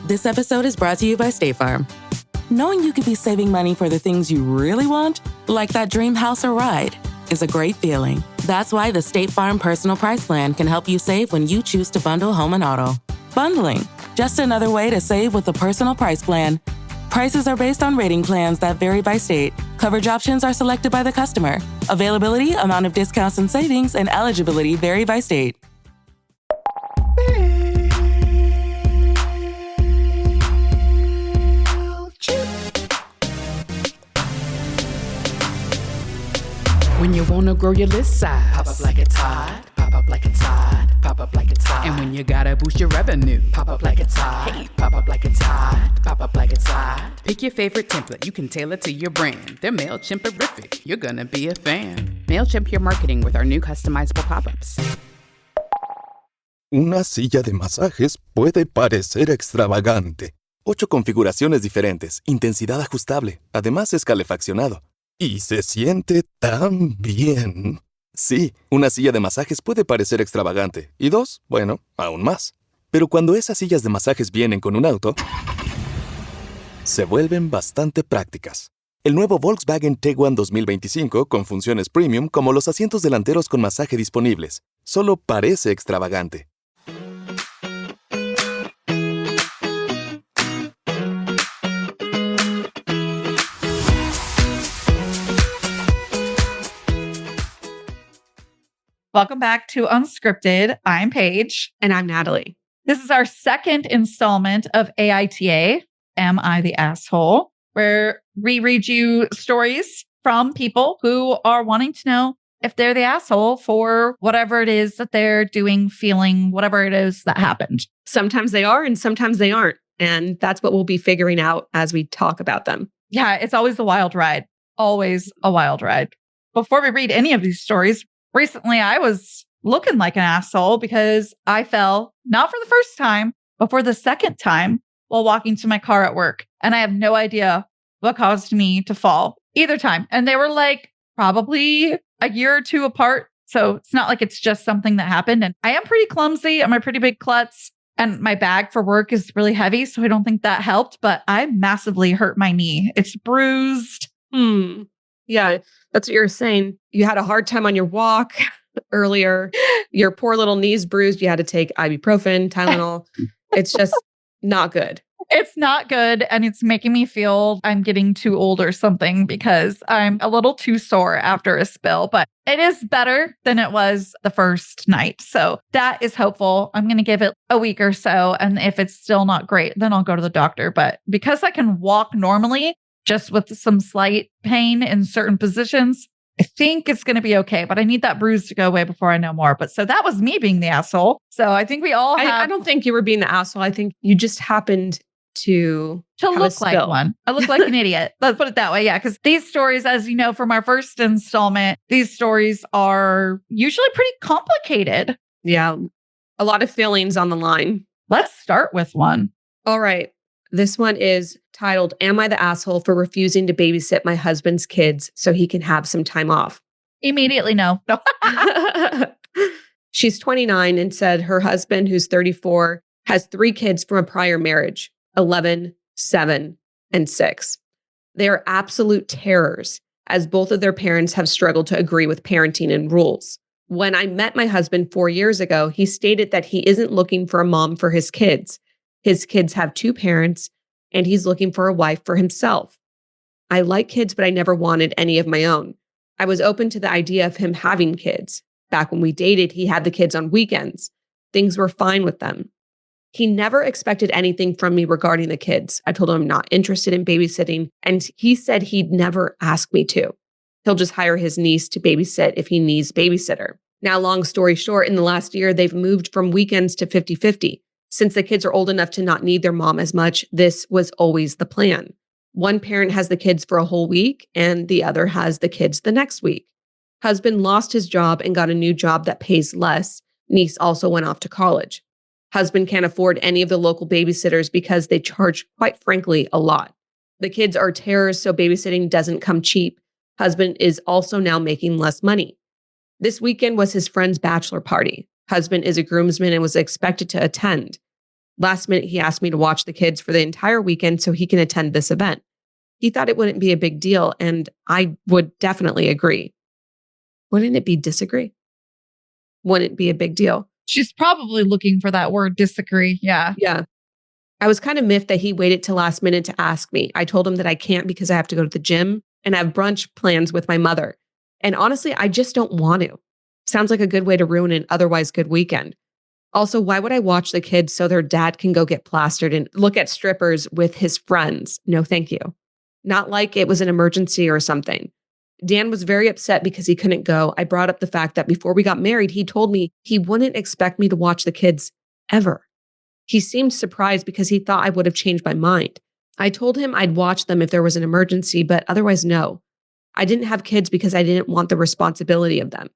This episode is brought to you by State Farm. Knowing you could be saving money for the things you really want, like that dream house or ride, is a great feeling. That's why the State Farm Personal Price Plan can help you save when you choose to bundle home and auto. Bundling, just another way to save with the Personal Price Plan. Prices are based on rating plans that vary by state. Coverage options are selected by the customer. Availability, amount of discounts and savings, and eligibility vary by state. When you wanna grow your list size, pop up like it's hot, pop up like it's hot, pop up like it's hot. And when you gotta boost your revenue, pop up like it's hot, hey, pop up like it's hot, pop up like it's hot. Pick your favorite template, you can tailor to your brand. They're MailChimp-erific, you're gonna be a fan. MailChimp your marketing with our new customizable pop-ups. Una silla de masajes puede parecer extravagante. 8 configuraciones diferentes, intensidad ajustable, además es calefaccionado. Y se siente tan bien. Sí, una silla de masajes puede parecer extravagante. Y 2, bueno, aún más. Pero cuando esas sillas de masajes vienen con un auto, se vuelven bastante prácticas. El nuevo Volkswagen Tiguan 2025 con funciones premium como los asientos delanteros con masaje disponibles. Solo parece extravagante. Welcome back to Unscripted. I'm Paige. And I'm Natalie. This is our second installment of AITA, Am I the Asshole? Where we read you stories from people who are wanting to know if they're the asshole for whatever it is that they're doing, feeling, whatever it is that happened. Sometimes they are and sometimes they aren't. And that's what we'll be figuring out as we talk about them. Yeah, it's always a wild ride. Always a wild ride. Before we read any of these stories, recently, I was looking like an asshole because I fell, not for the first time, but for the second time while walking to my car at work. And I have no idea what caused me to fall either time. And they were like probably a year or two apart. So it's not like it's just something that happened. And I am pretty clumsy. I'm a pretty big klutz. And my bag for work is really heavy. So I don't think that helped. But I massively hurt my knee. It's bruised. Yeah, that's what you were saying. You had a hard time on your walk earlier. Your poor little knee's bruised. You had to take ibuprofen, Tylenol. It's just not good. It's not good. And it's making me feel I'm getting too old or something because I'm a little too sore after a spill. But it is better than it was the first night. So that is hopeful. I'm going to give it a week or so. And if it's still not great, then I'll go to the doctor. But because I can walk normally, just with some slight pain in certain positions, I think it's going to be okay. But I need that bruise to go away before I know more. But so that was me being the asshole. So I think we all have... I don't think you were being the asshole. I think you just happened to look like one. I look like an idiot. Let's put it that way. Yeah. Because these stories, as you know, from our first installment, these stories are usually pretty complicated. Yeah. A lot of feelings on the line. Let's start with one. All right. This one is titled, Am I the Asshole for Refusing to Babysit My Husband's Kids so he can have some time off? Immediately, no. She's 29 and said her husband, who's 34, has 3 kids from a prior marriage, 11, 7, and 6. They are absolute terrors, as both of their parents have struggled to agree with parenting and rules. When I met my husband 4 years ago, he stated that he isn't looking for a mom for his kids. His kids have 2 parents, and he's looking for a wife for himself. I like kids, but I never wanted any of my own. I was open to the idea of him having kids. Back when we dated, he had the kids on weekends. Things were fine with them. He never expected anything from me regarding the kids. I told him I'm not interested in babysitting, and he said he'd never ask me to. He'll just hire his niece to babysit if he needs babysitter. Now, long story short, in the last year, they've moved from weekends to 50-50. Since the kids are old enough to not need their mom as much, this was always the plan. One parent has the kids for a whole week, and the other has the kids the next week. Husband lost his job and got a new job that pays less. Niece also went off to college. Husband can't afford any of the local babysitters because they charge, quite frankly, a lot. The kids are terrors, so babysitting doesn't come cheap. Husband is also now making less money. This weekend was his friend's bachelor party. Husband is a groomsman and was expected to attend. Last minute, he asked me to watch the kids for the entire weekend so he can attend this event. He thought it wouldn't be a big deal, and I would definitely agree. Wouldn't it be disagree? Wouldn't it be a big deal? She's probably looking for that word disagree. Yeah. Yeah. I was kind of miffed that he waited till last minute to ask me. I told him that I can't because I have to go to the gym and have brunch plans with my mother. And honestly, I just don't want to. Sounds like a good way to ruin an otherwise good weekend. Also, why would I watch the kids so their dad can go get plastered and look at strippers with his friends? No, thank you. Not like it was an emergency or something. Dan was very upset because he couldn't go. I brought up the fact that before we got married, he told me he wouldn't expect me to watch the kids ever. He seemed surprised because he thought I would have changed my mind. I told him I'd watch them if there was an emergency, but otherwise, no. I didn't have kids because I didn't want the responsibility of them.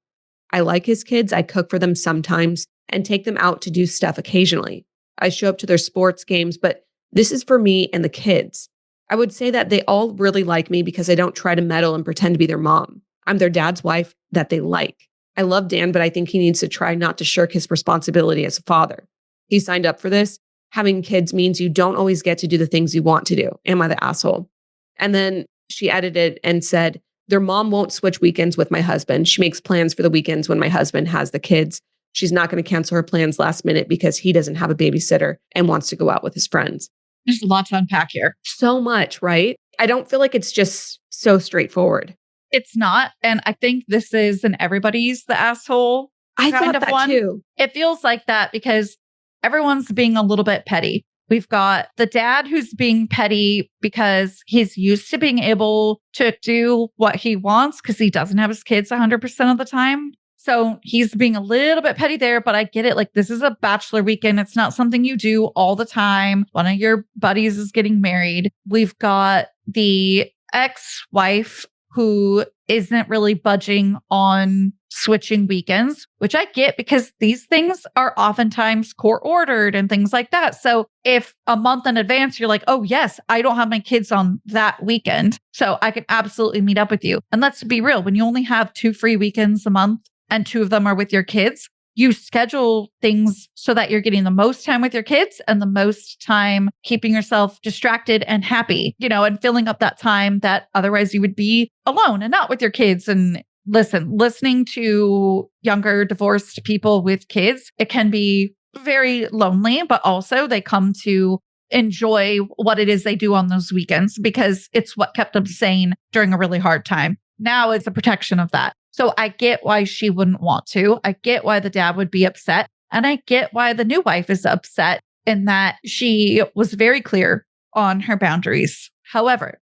I like his kids. I cook for them sometimes and take them out to do stuff occasionally. I show up to their sports games, but this is for me and the kids. I would say that they all really like me because I don't try to meddle and pretend to be their mom. I'm their dad's wife that they like. I love Dan, but I think he needs to try not to shirk his responsibility as a father. He signed up for this. Having kids means you don't always get to do the things you want to do. Am I the asshole? And then she edited and said, their mom won't switch weekends with my husband. She makes plans for the weekends when my husband has the kids. She's not going to cancel her plans last minute because he doesn't have a babysitter and wants to go out with his friends. There's a lot to unpack here. So much, right? I don't feel like it's just so straightforward. It's not. And I think this is an everybody's the asshole I kind thought of that one. too. It feels like that because everyone's being a little bit petty. We've got the dad who's being petty because he's used to being able to do what he wants because he doesn't have his kids 100% of the time. So he's being a little bit petty there, but I get it. Like, this is a bachelor weekend. It's not something you do all the time. One of your buddies is getting married. We've got the ex-wife who isn't really budging on switching weekends, which I get because these things are oftentimes court ordered and things like that. So if a month in advance, you're like, oh yes, I don't have my kids on that weekend, so I can absolutely meet up with you. And let's be real, when you only have 2 free weekends a month and 2 of them are with your kids, you schedule things so that you're getting the most time with your kids and the most time keeping yourself distracted and happy, and filling up that time that otherwise you would be alone and not with your kids. And listening to younger divorced people with kids, it can be very lonely, but also they come to enjoy what it is they do on those weekends because it's what kept them sane during a really hard time. Now it's a protection of that. So I get why she wouldn't want to. I get why the dad would be upset. And I get why the new wife is upset in that she was very clear on her boundaries. However,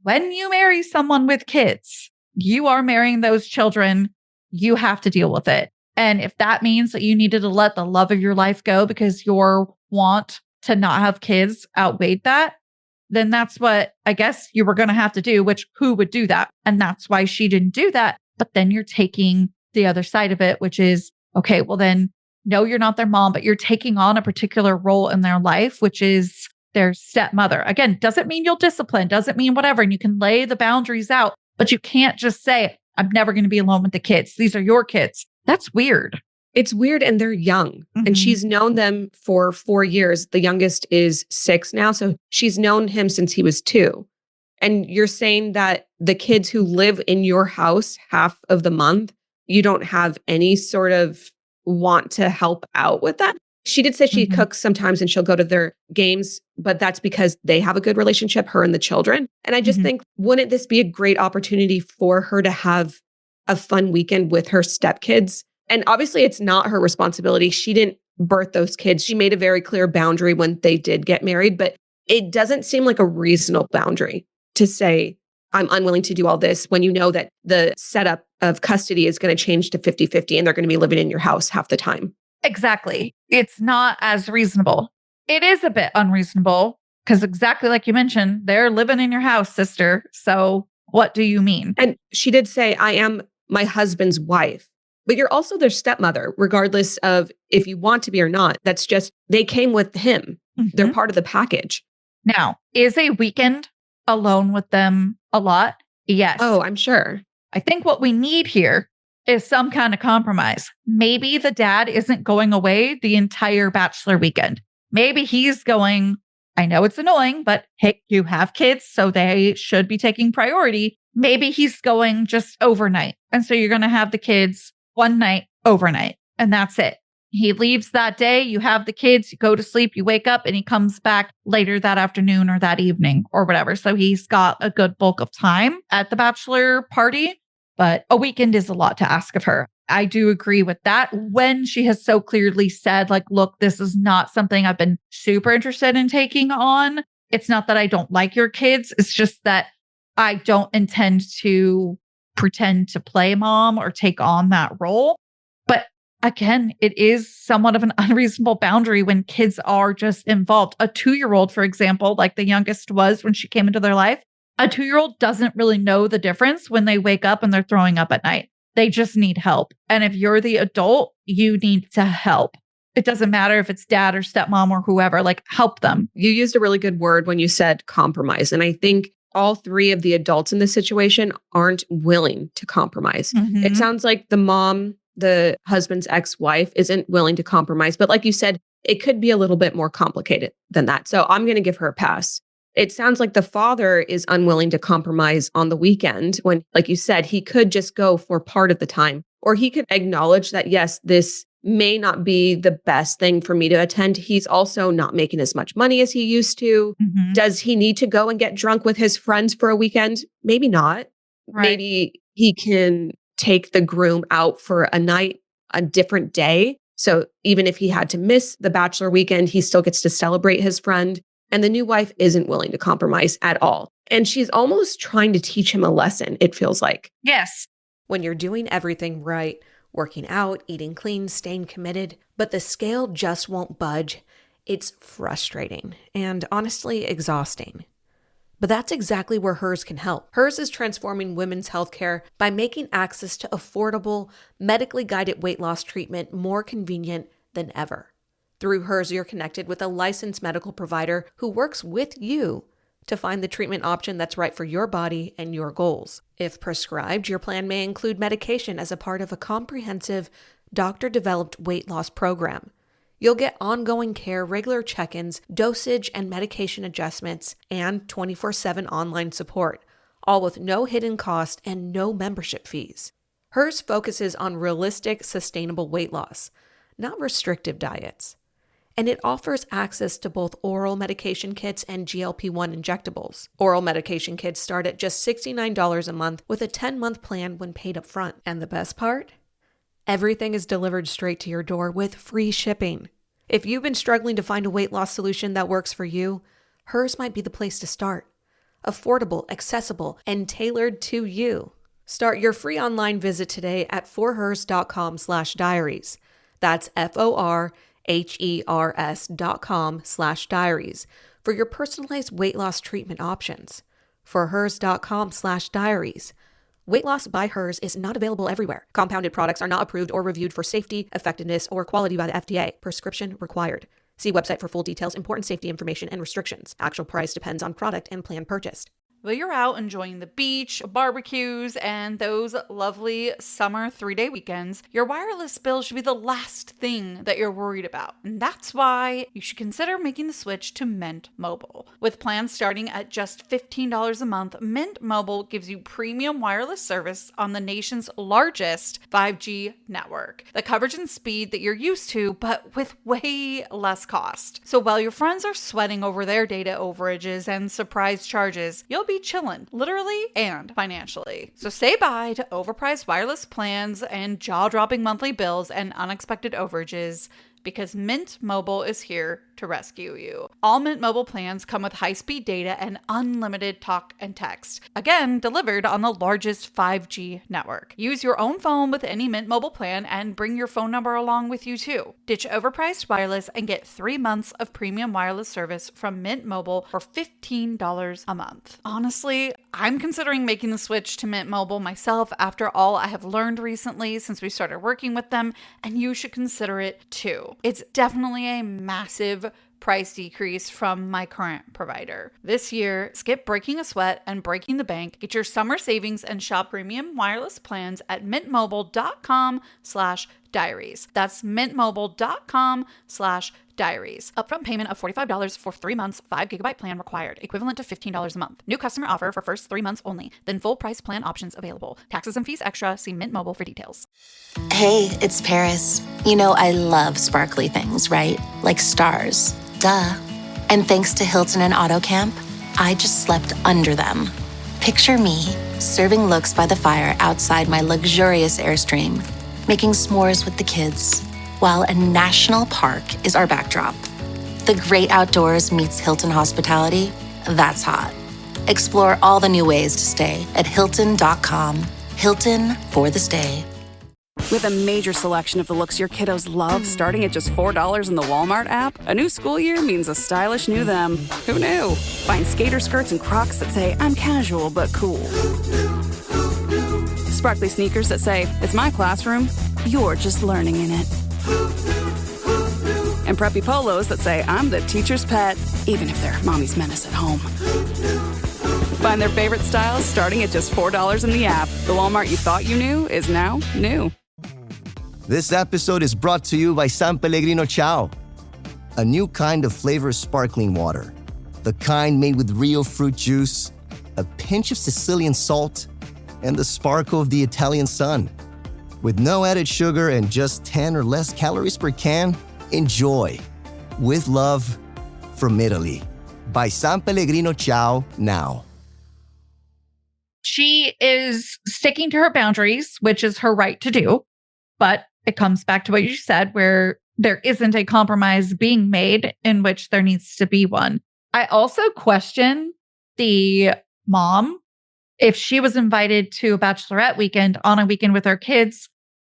when you marry someone with kids, you are marrying those children. You have to deal with it. And if that means that you needed to let the love of your life go because your want to not have kids outweighed that, then that's what I guess you were going to have to do, which who would do that? And that's why she didn't do that. But then you're taking the other side of it, which is, okay, well then, no, you're not their mom, but you're taking on a particular role in their life, which is their stepmother. Again, doesn't mean you'll discipline, doesn't mean whatever. And you can lay the boundaries out, but you can't just say, I'm never going to be alone with the kids. These are your kids. That's weird. It's weird. And they're young. And she's known them for 4 years. The youngest is 6 now. So she's known him since he was 2. And you're saying that the kids who live in your house half of the month, you don't have any sort of want to help out with that? She did say she cooks sometimes and she'll go to their games, but that's because they have a good relationship, her and the children. And I just think, wouldn't this be a great opportunity for her to have a fun weekend with her stepkids? And obviously it's not her responsibility. She didn't birth those kids. She made a very clear boundary when they did get married, but it doesn't seem like a reasonable boundary to say, I'm unwilling to do all this when you know that the setup of custody is going to change to 50-50 and they're going to be living in your house half the time. Exactly. It's not as reasonable. It is a bit unreasonable because exactly like you mentioned, they're living in your house, sister. So what do you mean? And she did say, I am my husband's wife, but you're also their stepmother, regardless of if you want to be or not. That's just, they came with him. They're part of the package. Now, is a weekend alone with them a lot? Yes. Oh, I'm sure. I think what we need here is some kind of compromise. Maybe the dad isn't going away the entire bachelor weekend. Maybe he's going, I know it's annoying, but hey, you have kids, so they should be taking priority. Maybe he's going just overnight. And so you're going to have the kids one night overnight, and that's it. He leaves that day, you have the kids, you go to sleep, you wake up, and he comes back later that afternoon or that evening or whatever. So he's got a good bulk of time at the bachelor party, but a weekend is a lot to ask of her. I do agree with that when she has so clearly said, like, look, this is not something I've been super interested in taking on. It's not that I don't like your kids. It's just that I don't intend to pretend to play mom or take on that role. But again, it is somewhat of an unreasonable boundary when kids are just involved. A 2-year-old, for example, like the youngest was when she came into their life, a 2-year-old doesn't really know the difference when they wake up and they're throwing up at night. They just need help. And if you're the adult, you need to help. It doesn't matter if it's dad or stepmom or whoever, like help them. You used a really good word when you said compromise. And I think all 3 of the adults in this situation aren't willing to compromise. Mm-hmm. It sounds like the mom, the husband's ex-wife, isn't willing to compromise. But like you said, it could be a little bit more complicated than that. So I'm going to give her a pass. It sounds like the father is unwilling to compromise on the weekend when, like you said, he could just go for part of the time, or he could acknowledge that, yes, this may not be the best thing for me to attend. He's also not making as much money as he used to. Mm-hmm. Does he need to go and get drunk with his friends for a weekend? Maybe not. Right. Maybe he can take the groom out for a night, a different day. So even if he had to miss the bachelor weekend, he still gets to celebrate his friend. And the new wife isn't willing to compromise at all. And she's almost trying to teach him a lesson, it feels like. Yes. When you're doing everything right, working out, eating clean, staying committed, but the scale just won't budge, it's frustrating and honestly exhausting. But that's exactly where Hers can help. Hers is transforming women's healthcare by making access to affordable, medically guided weight loss treatment more convenient than ever. Through Hers, you're connected with a licensed medical provider who works with you to find the treatment option that's right for your body and your goals. If prescribed, your plan may include medication as a part of a comprehensive, doctor-developed weight loss program. You'll get ongoing care, regular check-ins, dosage and medication adjustments, and 24/7 online support, all with no hidden cost and no membership fees. Hers focuses on realistic, sustainable weight loss, not restrictive diets. And it offers access to both oral medication kits and GLP-1 injectables. Oral medication kits start at just $69 a month with a 10-month plan when paid up front. And the best part? Everything is delivered straight to your door with free shipping. If you've been struggling to find a weight loss solution that works for you, Hers might be the place to start. Affordable, accessible, and tailored to you. Start your free online visit today at forhers.com/diaries. That's FORHERS.com/diaries for your personalized weight loss treatment options. Forhers.com/diaries. Weight loss by Hers is not available everywhere. Compounded products are not approved or reviewed for safety, effectiveness, or quality by the FDA. Prescription required. See website for full details, important safety information, and restrictions. Actual price depends on product and plan purchased. Well, you're out enjoying the beach, barbecues, and those lovely summer 3-day weekends, your wireless bill should be the last thing that you're worried about. And that's why you should consider making the switch to Mint Mobile. With plans starting at just $15 a month, Mint Mobile gives you premium wireless service on the nation's largest 5G network. The coverage and speed that you're used to, but with way less cost. So while your friends are sweating over their data overages and surprise charges, you'll be chillin', literally and financially. So say bye to overpriced wireless plans and jaw-dropping monthly bills and unexpected overages, because Mint Mobile is here to rescue you. All Mint Mobile plans come with high-speed data and unlimited talk and text. Again, delivered on the largest 5G network. Use your own phone with any Mint Mobile plan and bring your phone number along with you too. Ditch overpriced wireless and get 3 months of premium wireless service from Mint Mobile for $15 a month. Honestly, I'm considering making the switch to Mint Mobile myself after all I have learned recently since we started working with them, and you should consider it too. It's definitely a massive price decrease from my current provider. This year, skip breaking a sweat and breaking the bank. Get your summer savings and shop premium wireless plans at mintmobile.com/diaries. That's mintmobile.com/diaries. Diaries. Upfront payment of $45 for 3 months, 5 gigabyte plan required, equivalent to $15 a month. New customer offer for first 3 months only, then full price plan options available. Taxes and fees extra. See Mint Mobile for details. Hey, it's Paris. You know I love sparkly things, right? Like stars. Duh. And thanks to Hilton and AutoCamp, I just slept under them. Picture me serving looks by the fire outside my luxurious Airstream, making s'mores with the kids, while a national park is our backdrop. The great outdoors meets Hilton hospitality. That's hot. Explore all the new ways to stay at Hilton.com. Hilton for the stay. With a major selection of the looks your kiddos love starting at just $4 in the Walmart app, a new school year means a stylish new them. Who knew? Find skater skirts and Crocs that say, I'm casual but cool. Sparkly sneakers that say, it's my classroom, you're just learning in it. And preppy polos that say, I'm the teacher's pet, even if they're mommy's menace at home. Find their favorite styles starting at just $4 in the app. The Walmart you thought you knew is now new. This episode is brought to you by San Pellegrino Ciao, a new kind of flavored sparkling water. The kind made with real fruit juice, a pinch of Sicilian salt, and the sparkle of the Italian sun. With no added sugar and just 10 or less calories per can, enjoy. With love, from Italy. By San Pellegrino Ciao now. She is sticking to her boundaries, which is her right to do. But it comes back to what you said, where there isn't a compromise being made in which there needs to be one. I also question the mom. If she was invited to a bachelorette weekend on a weekend with her kids,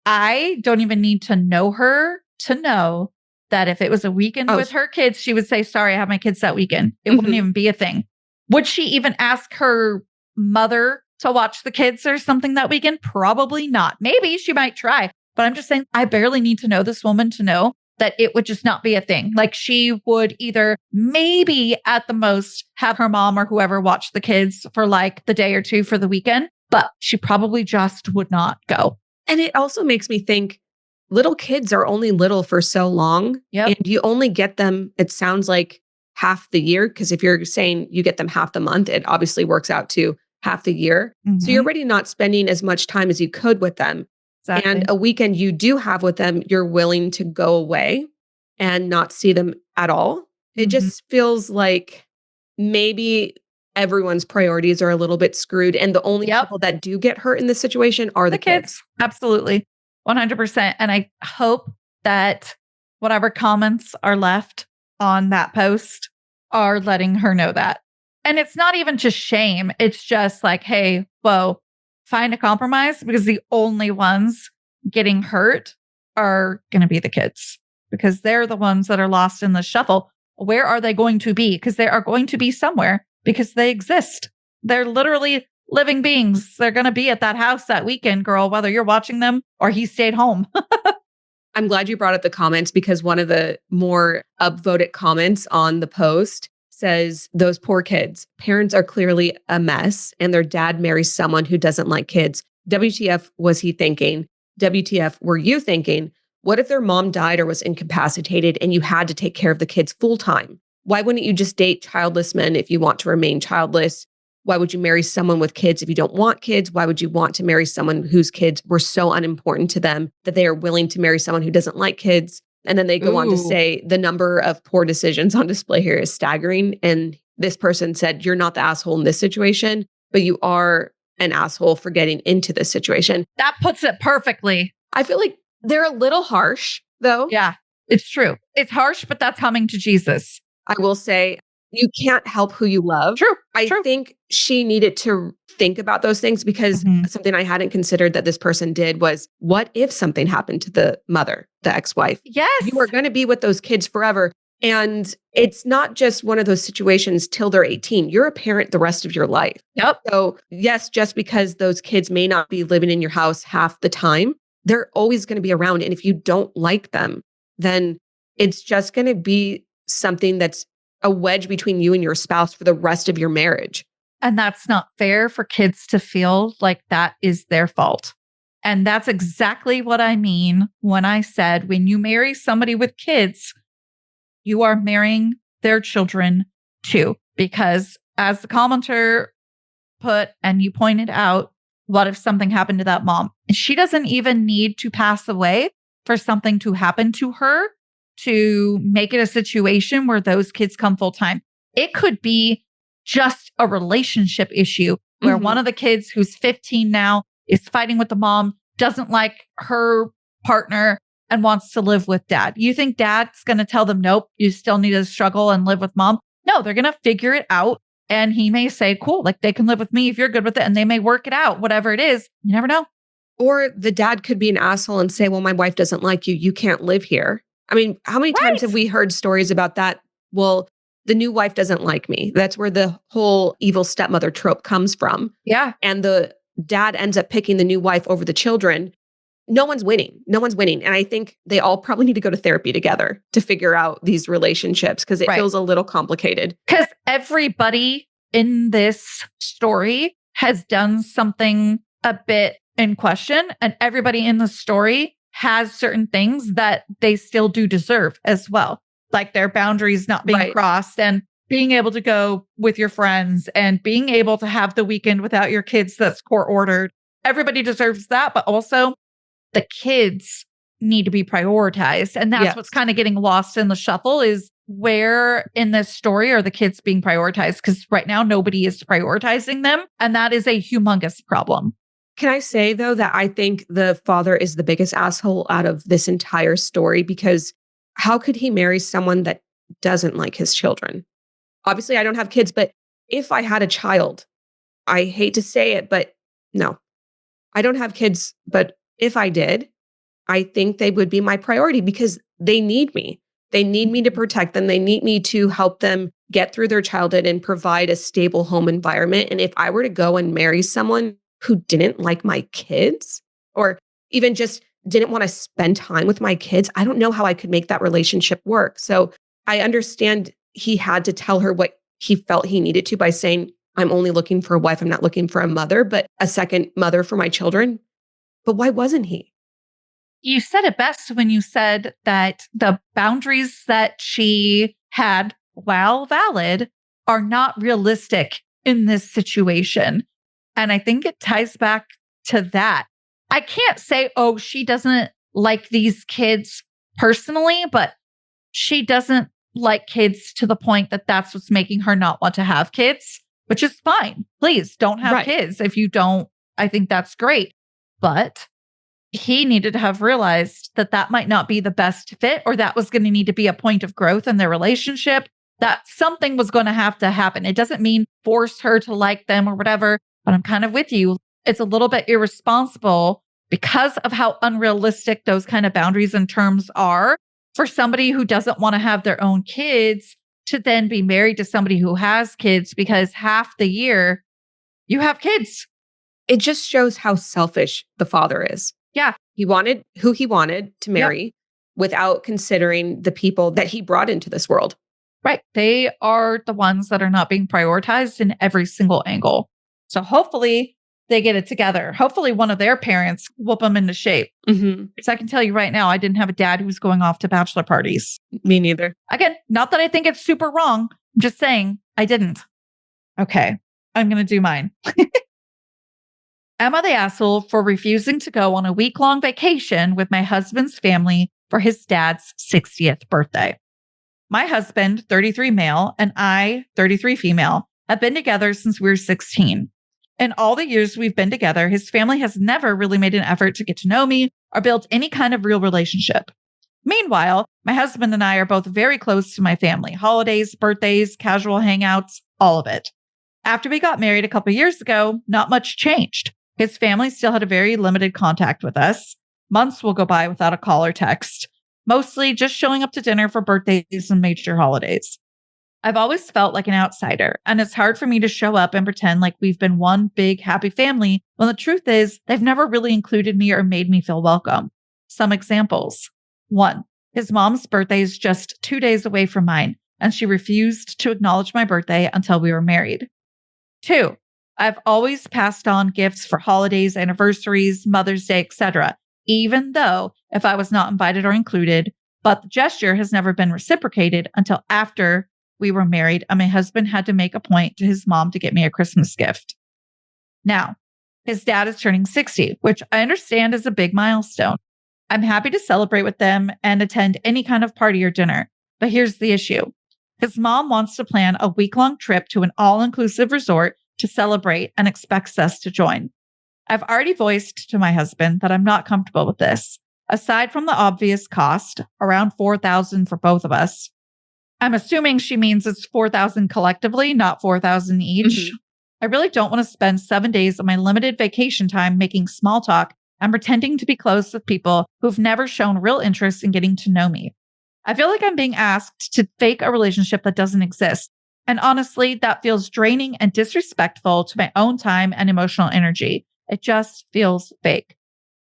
I don't even need to know her to know that if it was a weekend with her kids, she would say, sorry, I have my kids that weekend. It wouldn't even be a thing. Would she even ask her mother to watch the kids or something that weekend? Probably not. Maybe she might try. But I'm just saying, I barely need to know this woman to know that it would just not be a thing. Like she would either maybe at the most have her mom or whoever watch the kids for like the day or two for the weekend, but she probably just would not go. And it also makes me think little kids are only little for so long. Yep. And you only get them, it sounds like half the year. Because if you're saying you get them half the month, it obviously works out to half the year. Mm-hmm. So you're already not spending as much time as you could with them. Exactly. And a weekend you do have with them, you're willing to go away and not see them at all. It just feels like maybe everyone's priorities are a little bit screwed. And the only people that do get hurt in this situation are the kids. Absolutely. 100%. And I hope that whatever comments are left on that post are letting her know that. And it's not even just shame. It's just like, hey, whoa, find a compromise, because the only ones getting hurt are going to be the kids, because they're the ones that are lost in the shuffle. Where are they going to be? Because they are going to be somewhere, because they exist. They're literally living beings. They're going to be at that house that weekend, girl, whether you're watching them or he stayed home. I'm glad you brought up the comments, because one of the more upvoted comments on the post says, those poor kids, parents are clearly a mess and their dad marries someone who doesn't like kids. WTF was he thinking? WTF were you thinking? What if their mom died or was incapacitated and you had to take care of the kids full time? Why wouldn't you just date childless men if you want to remain childless? Why would you marry someone with kids if you don't want kids? Why would you want to marry someone whose kids were so unimportant to them that they are willing to marry someone who doesn't like kids? And then they go on to say the number of poor decisions on display here is staggering. And this person said, you're not the asshole in this situation, but you are an asshole for getting into this situation. That puts it perfectly. I feel like they're a little harsh, though. Yeah, it's true. It's harsh, but that's coming to Jesus. I will say, you can't help who you love. True. I think she needed to think about those things, because something I hadn't considered that this person did was, what if something happened to the mother, the ex-wife? Yes. You are going to be with those kids forever. And it's not just one of those situations till they're 18. You're a parent the rest of your life. Yep. So yes, just because those kids may not be living in your house half the time, they're always going to be around. And if you don't like them, then it's just going to be something that's a wedge between you and your spouse for the rest of your marriage. And that's not fair for kids to feel like that is their fault. And that's exactly what I mean when I said, when you marry somebody with kids, you are marrying their children too. Because as the commenter put, and you pointed out, what if something happened to that mom? And she doesn't even need to pass away for something to happen to her to make it a situation where those kids come full time. It could be just a relationship issue where one of the kids who's 15 now is fighting with the mom, doesn't like her partner, and wants to live with dad. You think dad's going to tell them, nope, you still need to struggle and live with mom? No, they're going to figure it out. And he may say, cool, like they can live with me if you're good with it. And they may work it out, whatever it is. You never know. Or the dad could be an asshole and say, well, my wife doesn't like you. You can't live here. I mean, how many times have we heard stories about that? Well, the new wife doesn't like me. That's where the whole evil stepmother trope comes from. Yeah. And the dad ends up picking the new wife over the children. No one's winning. No one's winning. And I think they all probably need to go to therapy together to figure out these relationships because it feels a little complicated. Because everybody in this story has done something a bit in question, and everybody in the story has certain things that they still do deserve as well. Like their boundaries not being crossed and being able to go with your friends and being able to have the weekend without your kids that's court ordered. Everybody deserves that, but also the kids need to be prioritized. And that's what's kind of getting lost in the shuffle is where in this story are the kids being prioritized? Because right now, nobody is prioritizing them. And that is a humongous problem. Can I say, though, that I think the father is the biggest asshole out of this entire story? Because how could he marry someone that doesn't like his children? Obviously, I don't have kids, but if I had a child, I hate to say it, but no, I don't have kids. But if I did, I think they would be my priority because they need me. They need me to protect them. They need me to help them get through their childhood and provide a stable home environment. And if I were to go and marry someone who didn't like my kids or even just didn't want to spend time with my kids, I don't know how I could make that relationship work. So I understand he had to tell her what he felt he needed to by saying, I'm only looking for a wife. I'm not looking for a mother, but a second mother for my children. But why wasn't he? You said it best when you said that the boundaries that she had, while valid, are not realistic in this situation. And I think it ties back to that. I can't say, oh, she doesn't like these kids personally, but she doesn't like kids to the point that that's what's making her not want to have kids, which is fine. Please don't have kids. If you don't, I think that's great. But he needed to have realized that that might not be the best fit, or that was going to need to be a point of growth in their relationship, that something was going to have to happen. It doesn't mean force her to like them or whatever, but I'm kind of with you. It's a little bit irresponsible because of how unrealistic those kind of boundaries and terms are for somebody who doesn't want to have their own kids to then be married to somebody who has kids because half the year you have kids. It just shows how selfish the father is. Yeah. He wanted who he wanted to marry without considering the people that he brought into this world. Right. They are the ones that are not being prioritized in every single angle. So hopefully they get it together. Hopefully one of their parents whoop them into shape. Because I can tell you right now, I didn't have a dad who was going off to bachelor parties. Me neither. Again, not that I think it's super wrong. I'm just saying I didn't. Okay. I'm going to do mine. Am I the asshole for refusing to go on a week-long vacation with my husband's family for his dad's 60th birthday? My husband, 33 male, and I, 33 female, have been together since we were 16. In all the years we've been together, his family has never really made an effort to get to know me or build any kind of real relationship. Meanwhile, my husband and I are both very close to my family. Holidays, birthdays, casual hangouts, all of it. After we got married a couple years ago, not much changed. His family still had a very limited contact with us. Months will go by without a call or text. Mostly just showing up to dinner for birthdays and major holidays. I've always felt like an outsider, and it's hard for me to show up and pretend like we've been one big happy family when the truth is they've never really included me or made me feel welcome. Some examples. 1, his mom's birthday is just 2 days away from mine, and she refused to acknowledge my birthday until we were married. 2, I've always passed on gifts for holidays, anniversaries, Mother's Day, etc., even though if I was not invited or included, but the gesture has never been reciprocated until after we were married, and my husband had to make a point to his mom to get me a Christmas gift. Now, his dad is turning 60, which I understand is a big milestone. I'm happy to celebrate with them and attend any kind of party or dinner. But here's the issue. His mom wants to plan a week-long trip to an all-inclusive resort to celebrate and expects us to join. I've already voiced to my husband that I'm not comfortable with this. Aside from the obvious cost, around $4,000 for both of us. I'm assuming she means it's $4,000 collectively, not $4,000 each. Mm-hmm. I really don't want to spend 7 days of my limited vacation time making small talk and pretending to be close with people who've never shown real interest in getting to know me. I feel like I'm being asked to fake a relationship that doesn't exist. And honestly, that feels draining and disrespectful to my own time and emotional energy. It just feels fake.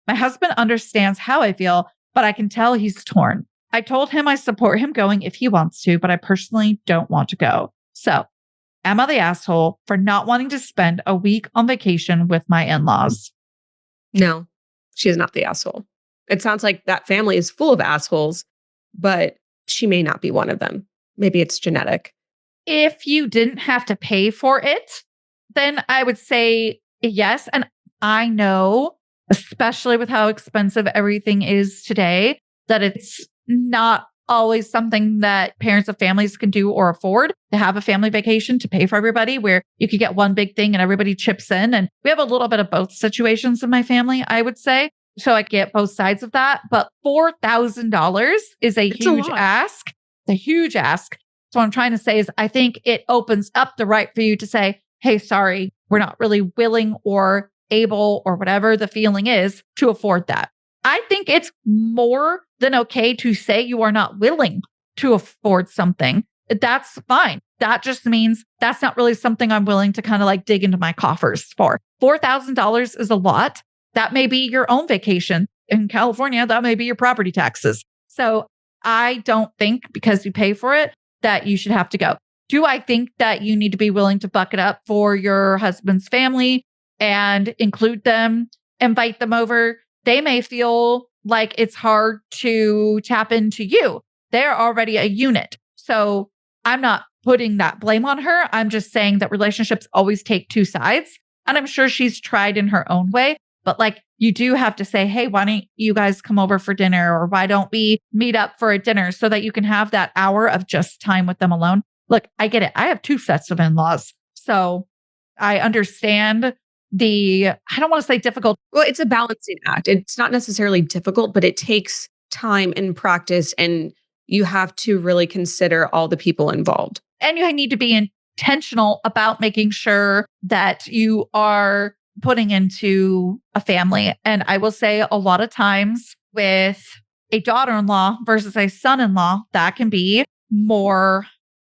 My husband understands how I feel, but I can tell he's torn. I told him I support him going if he wants to, but I personally don't want to go. So, am I the asshole for not wanting to spend a week on vacation with my in-laws? No, she is not the asshole. It sounds like that family is full of assholes, but she may not be one of them. Maybe it's genetic. If you didn't have to pay for it, then I would say yes. And I know, especially with how expensive everything is today, that it's not always something that parents of families can do or afford to have a family vacation to pay for everybody, where you could get one big thing and everybody chips in. And we have a little bit of both situations in my family, I would say. So I get both sides of that. But $4,000 is a huge ask. It's a huge ask. So what I'm trying to say is I think it opens up the right for you to say, hey, sorry, we're not really willing or able or whatever the feeling is to afford that. I think it's more than okay to say you are not willing to afford something. That's fine. That just means that's not really something I'm willing to kind of like dig into my coffers for. $4,000 is a lot. That may be your own vacation. In California, that may be your property taxes. So I don't think because you pay for it that you should have to go. Do I think that you need to be willing to buck it up for your husband's family and include them, invite them over? They may feel like it's hard to tap into you. They're already a unit. So I'm not putting that blame on her. I'm just saying that relationships always take two sides. And I'm sure she's tried in her own way. But like, you do have to say, hey, why don't you guys come over for dinner? Or why don't we meet up for a dinner so that you can have that hour of just time with them alone? Look, I get it. I have two sets of in-laws. So I understand I don't want to say difficult. Well, it's a balancing act. It's not necessarily difficult, but it takes time and practice. And you have to really consider all the people involved. And you need to be intentional about making sure that you are putting into a family. And I will say a lot of times with a daughter-in-law versus a son-in-law, that can be more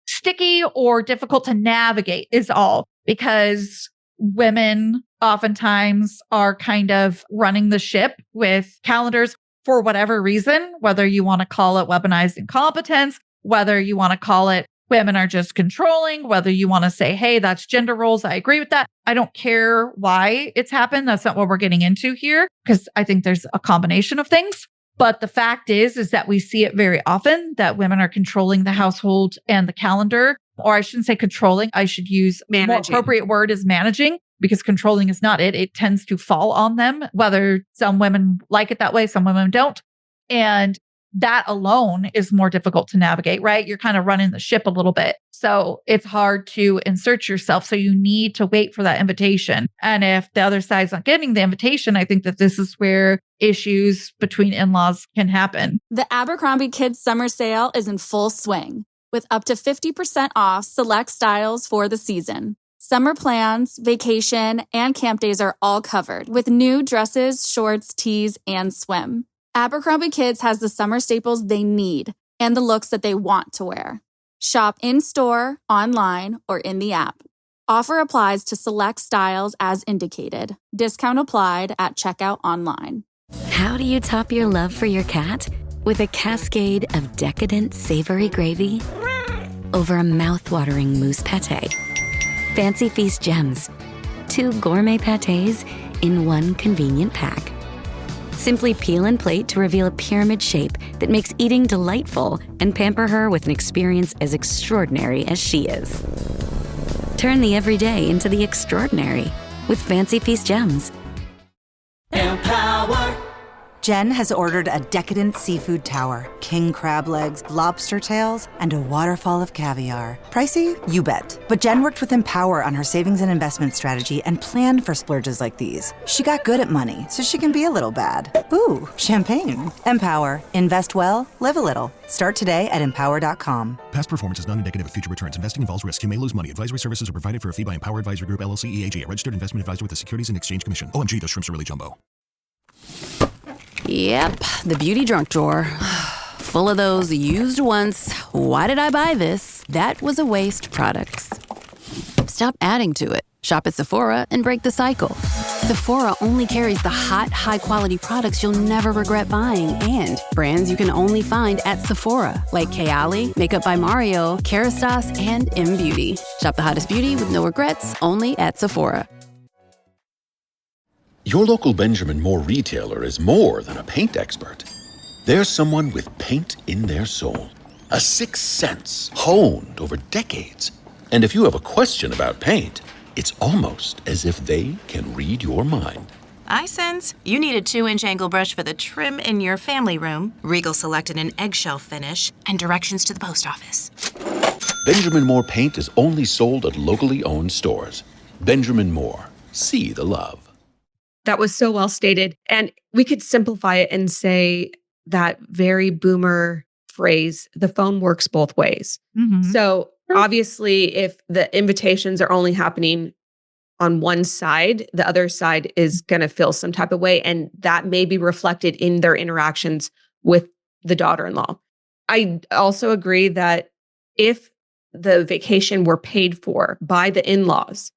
sticky or difficult to navigate is all, because women oftentimes are kind of running the ship with calendars for whatever reason, whether you want to call it weaponized incompetence, whether you want to call it women are just controlling, whether you want to say, hey, that's gender roles. I agree with that. I don't care why it's happened. That's not what we're getting into here, because I think there's a combination of things. But the fact is that we see it very often that women are controlling the household and the calendar, or I shouldn't say controlling. I should use managing. More appropriate word is managing, because controlling is not it. It tends to fall on them, whether some women like it that way, some women don't. And that alone is more difficult to navigate, right? You're kind of running the ship a little bit. So it's hard to insert yourself. So you need to wait for that invitation. And if the other side's not getting the invitation, I think that this is where issues between in-laws can happen. The Abercrombie Kids Summer Sale is in full swing with up to 50% off select styles for the season. Summer plans, vacation, and camp days are all covered with new dresses, shorts, tees, and swim. Abercrombie Kids has the summer staples they need and the looks that they want to wear. Shop in-store, online, or in the app. Offer applies to select styles as indicated. Discount applied at checkout online. How do you top your love for your cat? With a cascade of decadent savory gravy over a mouth-watering mousse pâté. Fancy Feast gems. 2 gourmet pâtés in one convenient pack. Simply peel and plate to reveal a pyramid shape that makes eating delightful and pamper her with an experience as extraordinary as she is. Turn the everyday into the extraordinary with Fancy Feast gems. Empower. Jen has ordered a decadent seafood tower, king crab legs, lobster tails, and a waterfall of caviar. Pricey? You bet. But Jen worked with Empower on her savings and investment strategy and planned for splurges like these. She got good at money, so she can be a little bad. Ooh, champagne. Empower. Invest well, live a little. Start today at empower.com. Past performance is not indicative of future returns. Investing involves risk. You may lose money. Advisory services are provided for a fee by Empower Advisory Group, LLC, EAG, a registered investment advisor with the Securities and Exchange Commission. OMG, those shrimps are really jumbo. Yep, the beauty junk drawer. Full of those used once, why did I buy this? That was a waste products. Stop adding to it. Shop at Sephora and break the cycle. Sephora only carries the hot, high-quality products you'll never regret buying and brands you can only find at Sephora, like Kayali, Makeup by Mario, Kerastase, and M Beauty. Shop the hottest beauty with no regrets, only at Sephora. Your local Benjamin Moore retailer is more than a paint expert. They're someone with paint in their soul, a sixth sense honed over decades. And if you have a question about paint, it's almost as if they can read your mind. I sense you need a 2-inch angle brush for the trim in your family room. Regal selected an eggshell finish and directions to the post office. Benjamin Moore paint is only sold at locally owned stores. Benjamin Moore. See the love. That was so well stated. And we could simplify it and say that very boomer phrase, the phone works both ways. Mm-hmm. So obviously, if the invitations are only happening on one side, the other side is going to feel some type of way. And that may be reflected in their interactions with the daughter-in-law. I also agree that if the vacation were paid for by the in-laws,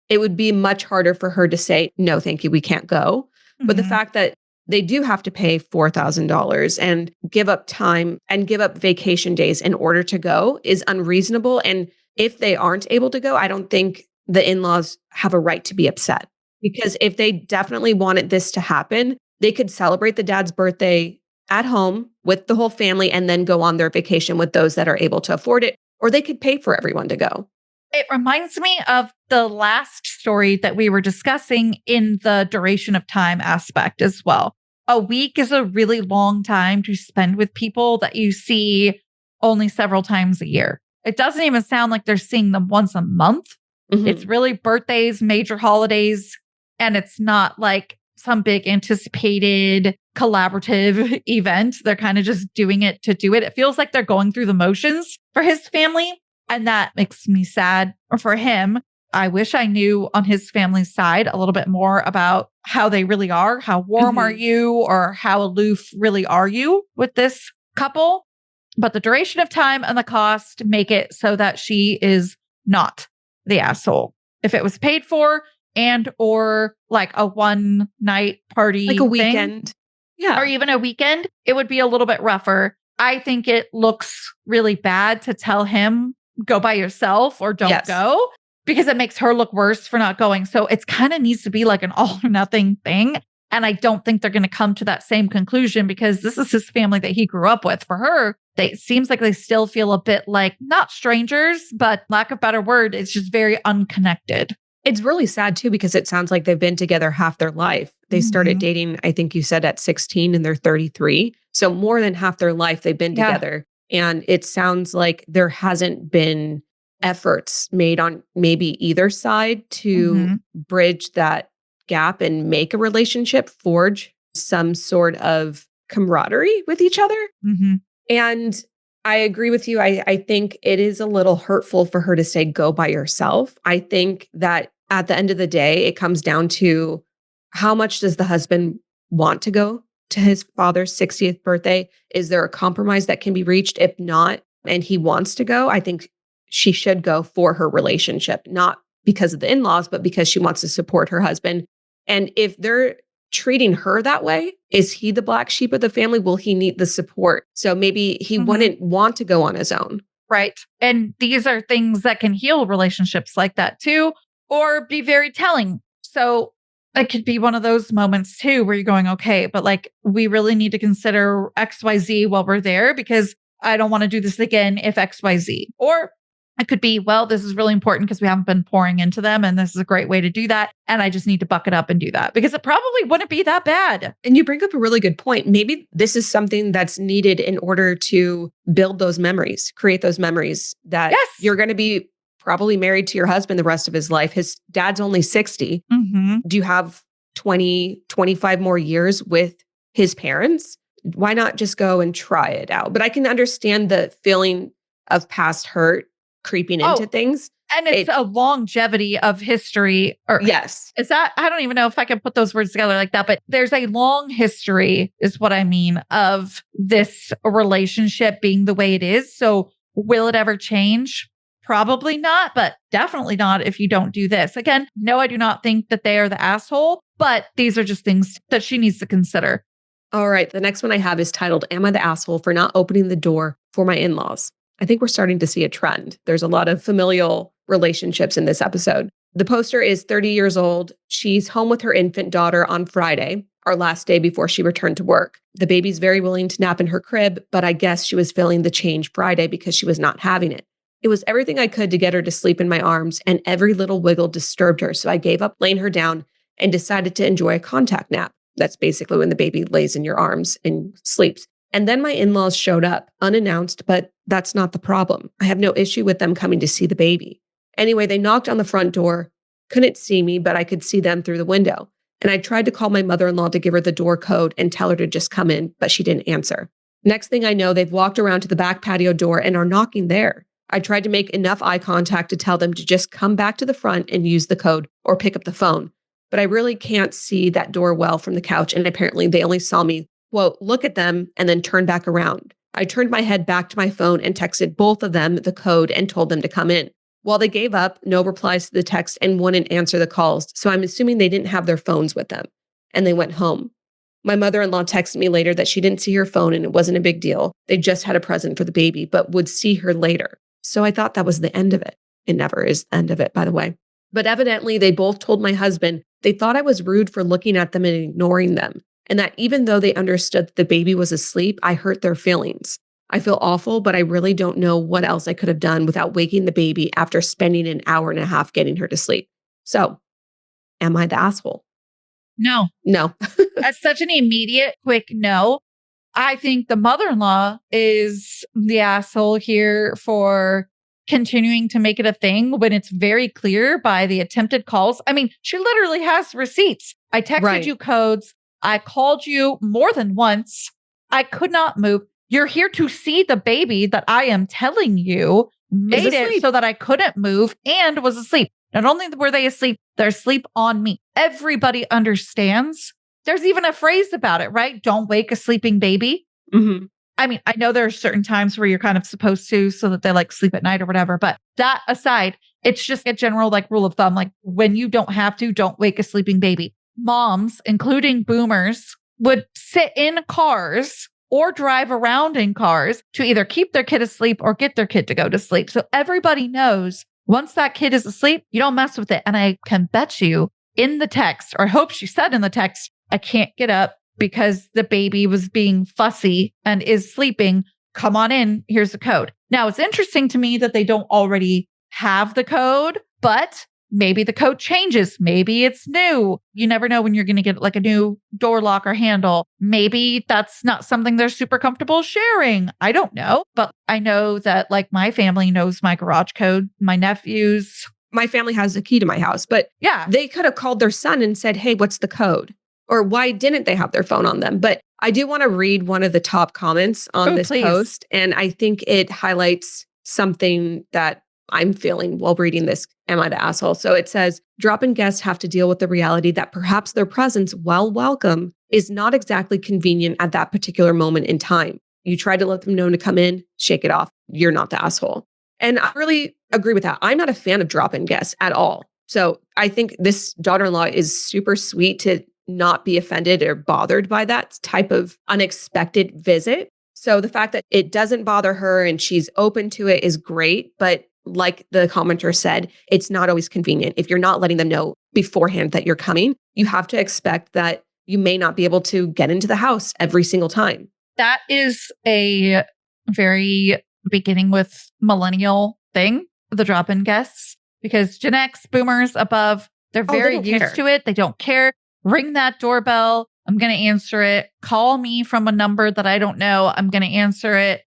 it would be much harder for her to say, no, thank you, we can't go. Mm-hmm. But the fact that they do have to pay $4,000 and give up time and give up vacation days in order to go is unreasonable. And if they aren't able to go, I don't think the in-laws have a right to be upset. Because if they definitely wanted this to happen, they could celebrate the dad's birthday at home with the whole family and then go on their vacation with those that are able to afford it, or they could pay for everyone to go. It reminds me of the last story that we were discussing in the duration of time aspect as well. A week is a really long time to spend with people that you see only several times a year. It doesn't even sound like they're seeing them once a month. Mm-hmm. It's really birthdays, major holidays, and it's not like some big anticipated collaborative event. They're kind of just doing it to do it. It feels like they're going through the motions for his family. And that makes me sad for him. I wish I knew on his family's side a little bit more about how they really are. How warm are you, or how aloof really are you with this couple? But the duration of time and the cost make it so that she is not the asshole. If it was paid for and or like a one night party, like a weekend, or even a weekend, it would be a little bit rougher. I think it looks really bad to tell him, go by yourself or don't go, because it makes her look worse for not going. So it's kind of needs to be like an all or nothing thing. And I don't think they're going to come to that same conclusion, because this is his family that he grew up with. For her, it seems like they still feel a bit like not strangers, but lack of better word, it's just very unconnected. It's really sad too, because it sounds like they've been together half their life. They started dating, I think you said at 16 and they're 33. So more than half their life they've been together. And it sounds like there hasn't been efforts made on maybe either side to bridge that gap and make a relationship, forge some sort of camaraderie with each other. And I agree with you. I think it is a little hurtful for her to say, go by yourself. I think that at the end of the day, it comes down to how much does the husband want to go to his father's 60th birthday? Is there a compromise that can be reached? If not, and he wants to go, I think she should go for her relationship, not because of the in-laws, but because she wants to support her husband. And if they're treating her that way, is he the black sheep of the family? Will he need the support? So maybe he wouldn't want to go on his own. Right. And these are things that can heal relationships like that too, or be very telling. So it could be one of those moments too where you're going, okay, but like we really need to consider XYZ while we're there because I don't want to do this again if XYZ. Or it could be, well, this is really important because we haven't been pouring into them and this is a great way to do that. And I just need to buck it up and do that because it probably wouldn't be that bad. And you bring up a really good point. Maybe this is something that's needed in order to build those memories, create those memories that you're going to be probably married to your husband the rest of his life. His dad's only 60. Mm-hmm. Do you have 20, 25 more years with his parents? Why not just go and try it out? But I can understand the feeling of past hurt creeping into things. And it's a longevity of history. Or yes. Is that, I don't even know if I can put those words together like that, but there's a long history is what I mean of this relationship being the way it is. So will it ever change? Probably not, but definitely not if you don't do this. Again, no, I do not think that they are the asshole, but these are just things that she needs to consider. All right. The next one I have is titled, Am I the Asshole for Not Opening the Door for My In-Laws? I think we're starting to see a trend. There's a lot of familial relationships in this episode. The poster is 30 years old. She's home with her infant daughter on Friday, our last day before she returned to work. The baby's very willing to nap in her crib, but I guess she was feeling the change Friday because she was not having it. It was everything I could to get her to sleep in my arms, and every little wiggle disturbed her, so I gave up laying her down and decided to enjoy a contact nap. That's basically when the baby lays in your arms and sleeps. And then my in-laws showed up, unannounced, but that's not the problem. I have no issue with them coming to see the baby. Anyway, they knocked on the front door, couldn't see me, but I could see them through the window. And I tried to call my mother-in-law to give her the door code and tell her to just come in, but she didn't answer. Next thing I know, they've walked around to the back patio door and are knocking there. I tried to make enough eye contact to tell them to just come back to the front and use the code or pick up the phone. But I really can't see that door well from the couch. And apparently they only saw me, quote, look at them and then turn back around. I turned my head back to my phone and texted both of them the code and told them to come in. While they gave up, no replies to the text and wouldn't answer the calls. So I'm assuming they didn't have their phones with them and they went home. My mother-in-law texted me later that she didn't see her phone and it wasn't a big deal. They just had a present for the baby, but would see her later. So I thought that was the end of it. It never is the end of it, by the way. But evidently, they both told my husband they thought I was rude for looking at them and ignoring them. And that even though they understood that the baby was asleep, I hurt their feelings. I feel awful, but I really don't know what else I could have done without waking the baby after spending an hour and a half getting her to sleep. So, am I the asshole? No. No. That's such an immediate, quick no. I think the mother-in-law is the asshole here for continuing to make it a thing when it's very clear by the attempted calls. I mean, she literally has receipts. I texted you codes. I called you more than once. I could not move. You're here to see the baby that I am telling you made it so that I couldn't move and was asleep. Not only were they asleep, they're asleep on me. Everybody understands. There's even a phrase about it, right? Don't wake a sleeping baby. Mm-hmm. I mean, I know there are certain times where you're kind of supposed to so that they like sleep at night or whatever. But that aside, it's just a general like rule of thumb. Like when you don't have to, don't wake a sleeping baby. Moms, including boomers, would sit in cars or drive around in cars to either keep their kid asleep or get their kid to go to sleep. So everybody knows once that kid is asleep, you don't mess with it. And I can bet you in the text, or I hope she said in the text, I can't get up because the baby was being fussy and is sleeping. Come on in. Here's the code. Now, it's interesting to me that they don't already have the code, but maybe the code changes. Maybe it's new. You never know when you're going to get like a new door lock or handle. Maybe that's not something they're super comfortable sharing. I don't know. But I know that like my family knows my garage code, my nephews. My family has a key to my house, but yeah, they could have called their son and said, hey, what's the code? Or why didn't they have their phone on them? But I do want to read one of the top comments on this post. And I think it highlights something that I'm feeling while reading this. Am I the asshole? So it says, drop-in guests have to deal with the reality that perhaps their presence, while welcome, is not exactly convenient at that particular moment in time. You try to let them know to come in, shake it off. You're not the asshole. And I really agree with that. I'm not a fan of drop-in guests at all. So I think this daughter-in-law is super sweet to not be offended or bothered by that type of unexpected visit. So the fact that it doesn't bother her and she's open to it is great. But like the commenter said, it's not always convenient. If you're not letting them know beforehand that you're coming. You have to expect that you may not be able to get into the house every single time. That is a very beginning with millennial thing, the drop-in guests, because Gen X, boomers above, they're very used to it. They don't care. Ring that doorbell. I'm going to answer it. Call me from a number that I don't know. I'm going to answer it.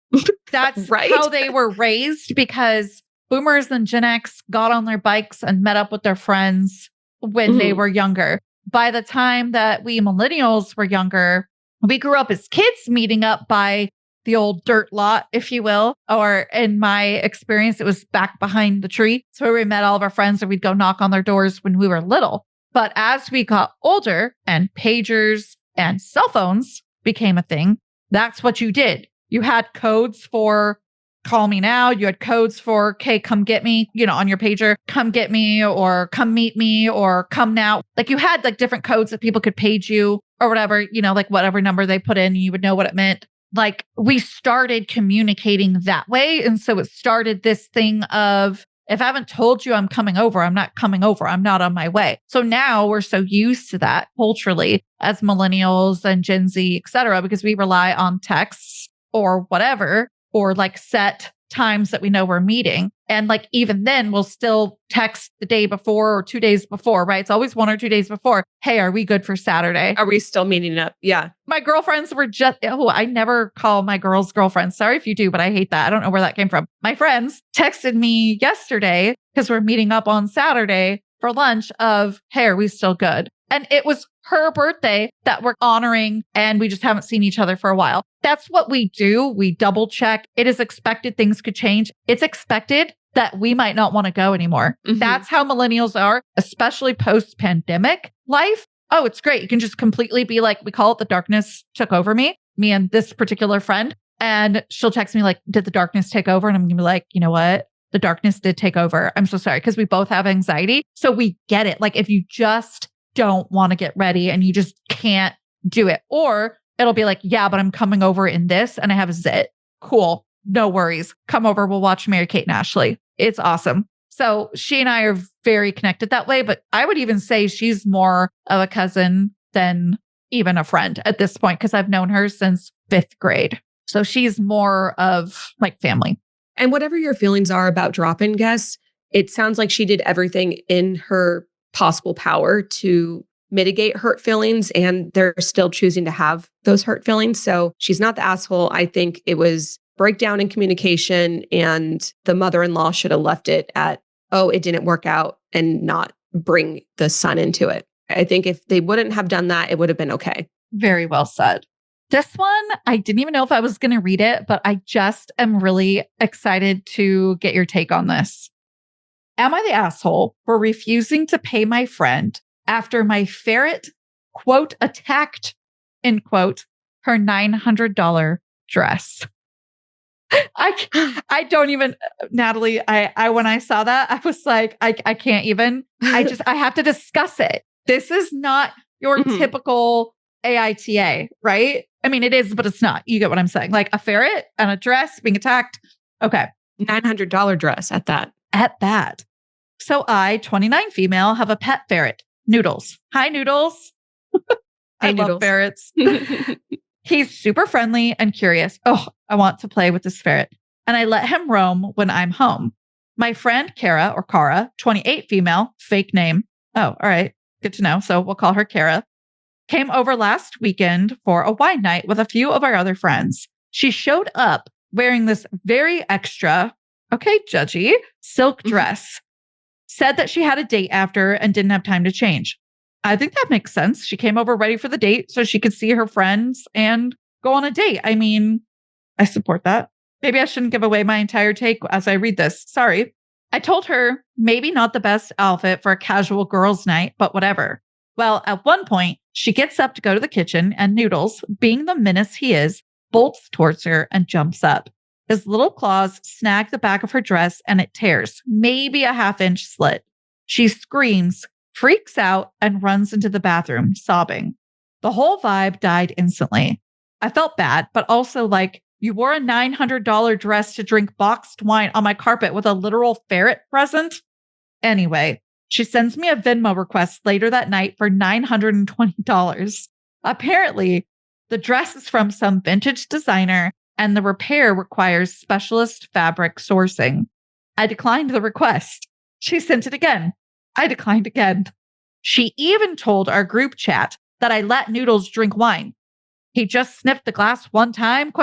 That's right? How they were raised, because boomers and Gen X got on their bikes and met up with their friends when they were younger. By the time that we millennials were younger, we grew up as kids meeting up by the old dirt lot, if you will, or in my experience, it was back behind the tree. So where we met all of our friends and we'd go knock on their doors when we were little. But as we got older and pagers and cell phones became a thing, that's what you did. You had codes for call me now. You had codes for, okay, come get me, on your pager, come get me or come meet me or come now. Like you had like different codes that people could page you or whatever, like whatever number they put in, you would know what it meant. Like we started communicating that way. And so it started this thing of, if I haven't told you I'm coming over, I'm not coming over. I'm not on my way. So now we're so used to that culturally as millennials and Gen Z, et cetera, because we rely on texts or whatever, or like set times that we know we're meeting. And like, even then we'll still text the day before or 2 days before, right? It's always 1 or 2 days before. Hey, are we good for Saturday? Are we still meeting up? Yeah. My girlfriends were I never call my girls girlfriends. Sorry if you do, but I hate that. I don't know where that came from. My friends texted me yesterday because we're meeting up on Saturday for lunch of, hey, are we still good? And it was her birthday that we're honoring and we just haven't seen each other for a while. That's what we do. We double check. It is expected things could change. It's expected that we might not want to go anymore. That's how millennials are, especially post-pandemic life. Oh, it's great. You can just completely be like, we call it the darkness took over me and this particular friend. And she'll text me like, did the darkness take over? And I'm going to be like, you know what? The darkness did take over. I'm so sorry. Because we both have anxiety. So we get it. Like if you just don't want to get ready and you just can't do it. Or it'll be like, yeah, but I'm coming over in this and I have a zit. Cool. No worries. Come over. We'll watch Mary-Kate and Ashley. It's awesome. So she and I are very connected that way, but I would even say she's more of a cousin than even a friend at this point because I've known her since 5th grade. So she's more of like family. And whatever your feelings are about drop-in guests, it sounds like she did everything in her possible power to mitigate hurt feelings, and they're still choosing to have those hurt feelings. So she's not the asshole. I think it was breakdown in communication, and the mother-in-law should have left it at, oh, it didn't work out, and not bring the son into it. I think if they wouldn't have done that, it would have been okay. Very well said. This one, I didn't even know if I was going to read it, but I just am really excited to get your take on this. Am I the asshole for refusing to pay my friend after my ferret, quote, attacked, end quote, her $900 dress? I don't even, Natalie, I when I saw that, I was like, I can't even, I have to discuss it. This is not your typical AITA, right? I mean, it is, but it's not. You get what I'm saying? Like a ferret and a dress being attacked. Okay. $900 dress at that. At that. So I, 29 female, have a pet ferret, Noodles. Hi, Noodles. I love ferrets. He's super friendly and curious. Oh, I want to play with this ferret. And I let him roam when I'm home. My friend, Kara, or Kara, 28 female, fake name. Oh, all right. Good to know. So we'll call her Kara. Came over last weekend for a wine night with a few of our other friends. She showed up wearing this very extra, okay, judgy, silk dress. Said that she had a date after and didn't have time to change. I think that makes sense. She came over ready for the date so she could see her friends and go on a date. I mean, I support that. Maybe I shouldn't give away my entire take as I read this. Sorry. I told her maybe not the best outfit for a casual girls' night, but whatever. Well, at one point, she gets up to go to the kitchen and Noodles, being the menace he is, bolts towards her and jumps up. His little claws snag the back of her dress and it tears, maybe a 1/2-inch slit. She screams, freaks out, and runs into the bathroom, sobbing. The whole vibe died instantly. I felt bad, but also like, you wore a $900 dress to drink boxed wine on my carpet with a literal ferret present? Anyway, She sends me a Venmo request later that night for $920. Apparently, the dress is from some vintage designer and the repair requires specialist fabric sourcing. I declined the request. She sent it again. I declined again. She even told our group chat that I let Noodles drink wine. He just sniffed the glass one time, ?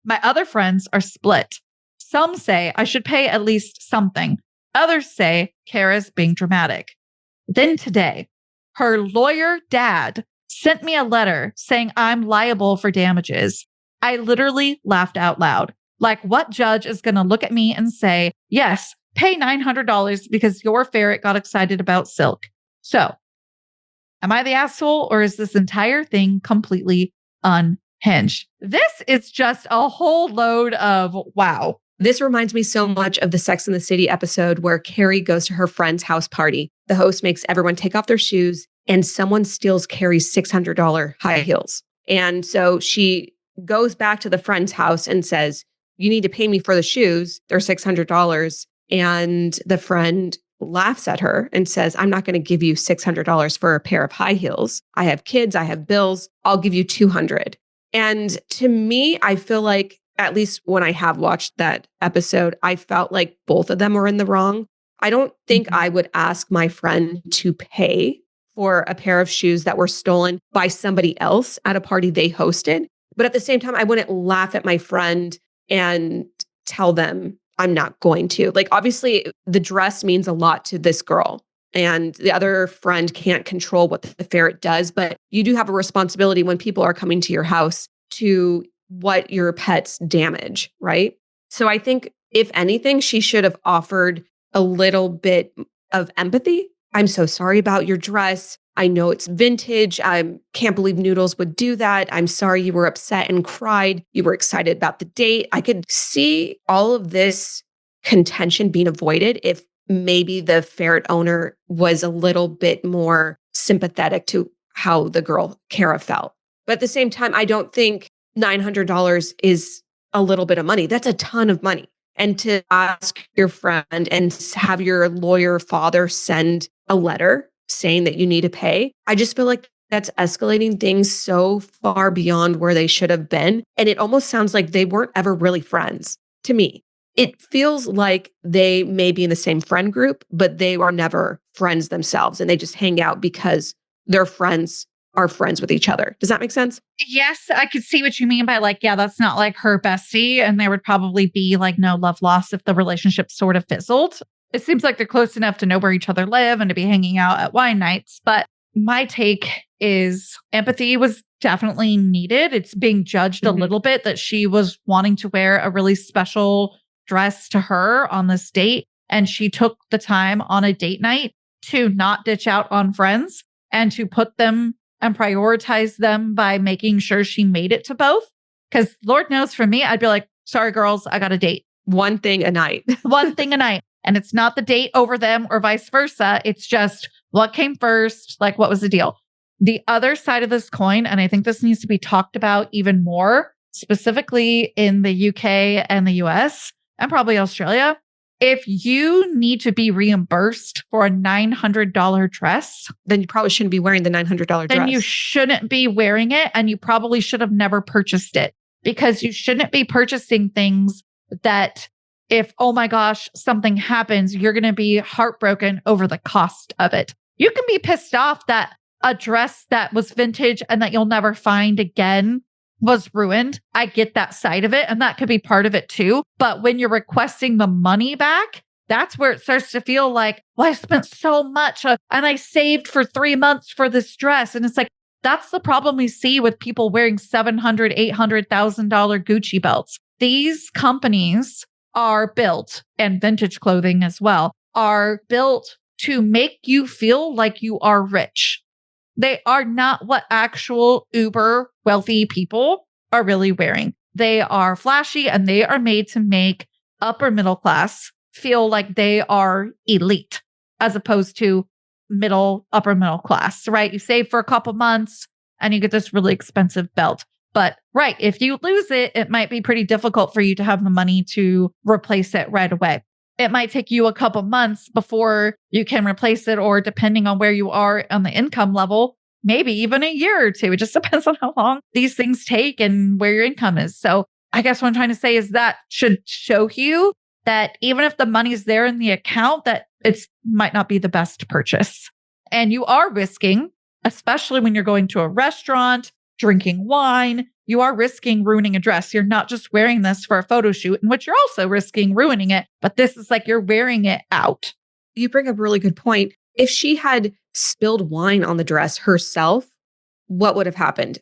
My other friends are split. Some say I should pay at least something. Others say Kara's being dramatic. Then today, her lawyer dad sent me a letter saying I'm liable for damages. I literally laughed out loud. Like, what judge is going to look at me and say, yes, pay $900 because your ferret got excited about silk? So, am I the asshole, or is this entire thing completely unhinged? This is just a whole load of wow. This reminds me so much of the Sex and the City episode where Carrie goes to her friend's house party. The host makes everyone take off their shoes and someone steals Carrie's $600 high heels. And so she goes back to the friend's house and says, you need to pay me for the shoes. They're $600. And the friend laughs at her and says, I'm not going to give you $600 for a pair of high heels. I have kids. I have bills. I'll give you $200. And to me, I feel like, at least when I have watched that episode, I felt like both of them were in the wrong. I don't think I would ask my friend to pay for a pair of shoes that were stolen by somebody else at a party they hosted. But at the same time, I wouldn't laugh at my friend and tell them I'm not going to. Like, obviously, the dress means a lot to this girl. And the other friend can't control what the ferret does. But you do have a responsibility when people are coming to your house to what your pets damage, right? So I think, if anything, she should have offered a little bit of empathy. I'm so sorry about your dress. I know it's vintage. I can't believe Noodles would do that. I'm sorry you were upset and cried. You were excited about the date. I could see all of this contention being avoided if maybe the ferret owner was a little bit more sympathetic to how the girl, Kara, felt. But at the same time, I don't think $900 is a little bit of money. That's a ton of money. And to ask your friend and have your lawyer father send a letter saying that you need to pay, I just feel like that's escalating things so far beyond where they should have been. And it almost sounds like they weren't ever really friends to me. It feels like they may be in the same friend group, but they are never friends themselves. And they just hang out because their friends are friends with each other. Does that make sense? Yes, I could see what you mean by like, yeah, that's not like her bestie. And there would probably be like no love lost if the relationship sort of fizzled. It seems like they're close enough to know where each other live and to be hanging out at wine nights. But my take is empathy was definitely needed. It's being judged a little bit that she was wanting to wear a really special dress to her on this date. And she took the time on a date night to not ditch out on friends and to put them and prioritize them by making sure she made it to both. Because Lord knows for me, I'd be like, sorry, girls, I got a date. One thing a night. One thing a night. And it's not the date over them or vice versa. It's just what came first? Like, what was the deal? The other side of this coin, and I think this needs to be talked about even more, specifically in the UK and the US and probably Australia. If you need to be reimbursed for a $900 dress, then you probably shouldn't be wearing the $900 dress. Then you shouldn't be wearing it. And you probably should have never purchased it, because you shouldn't be purchasing things that if, oh my gosh, something happens, you're going to be heartbroken over the cost of it. You can be pissed off that a dress that was vintage and that you'll never find again was ruined. I get that side of it, and that could be part of it too. But when you're requesting the money back, that's where it starts to feel like, well, I spent so much and I saved for 3 months for this dress. And it's like, that's the problem we see with people wearing $700,000, $800,000 Gucci belts. These companies are built, and vintage clothing as well, are built to make you feel like you are rich. They are not what actual uber wealthy people are really wearing. They are flashy, and they are made to make upper middle class feel like they are elite, as opposed to upper middle class, right? You save for a couple months and you get this really expensive belt. But right, if you lose it, it might be pretty difficult for you to have the money to replace it right away. it might take you a couple months before you can replace it, or depending on where you are on the income level, maybe even a year or two. It just depends on how long these things take and where your income is. So I guess what I'm trying to say is that should show you that even if the money's there in the account, that it might not be the best purchase. And you are risking, especially when you're going to a restaurant, drinking wine, you are risking ruining a dress. You're not just wearing this for a photo shoot, in which you're also risking ruining it, but this is like you're wearing it out. You bring up a really good point. If she had spilled wine on the dress herself, what would have happened?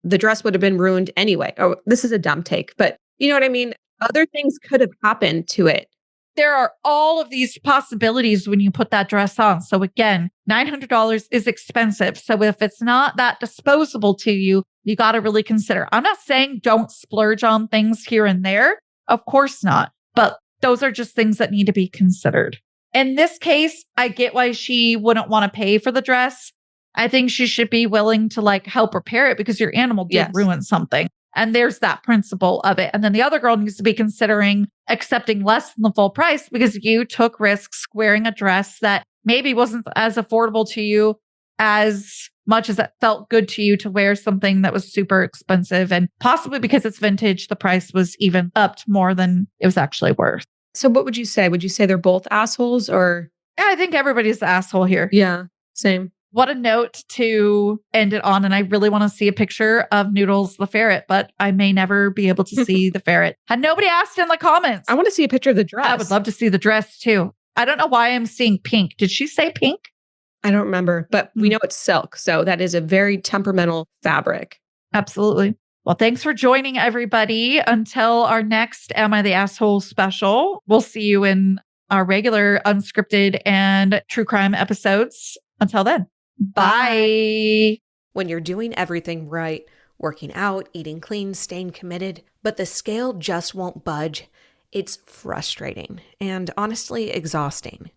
The dress would have been ruined anyway. Oh, this is a dumb take, but you know what I mean? Other things could have happened to it. There are all of these possibilities when you put that dress on. So again, $900 is expensive. So if it's not that disposable to you, you got to really consider. I'm not saying don't splurge on things here and there. Of course not. But those are just things that need to be considered. In this case, I get why she wouldn't want to pay for the dress. I think she should be willing to like help repair it because your animal did ruin something. And there's that principle of it. And then the other girl needs to be considering accepting less than the full price because you took risks wearing a dress that maybe wasn't as affordable to you as much as it felt good to you to wear something that was super expensive. And possibly because it's vintage, the price was even upped more than it was actually worth. So what would you say? Would you say they're both assholes or? Yeah, I think everybody's the asshole here. Yeah, same. What a note to end it on. And I really want to see a picture of Noodles the ferret, but I may never be able to see the ferret. And nobody asked in the comments. I want to see a picture of the dress. I would love to see the dress too. I don't know why I'm seeing pink. Did she say pink? I don't remember, but we know it's silk. So that is a very temperamental fabric. Absolutely. Well, thanks for joining everybody. Until our next Am I the Asshole special, we'll see you in our regular unscripted and true crime episodes. Until then. Bye. When you're doing everything right, working out, eating clean, staying committed, but the scale just won't budge, it's frustrating and honestly exhausting.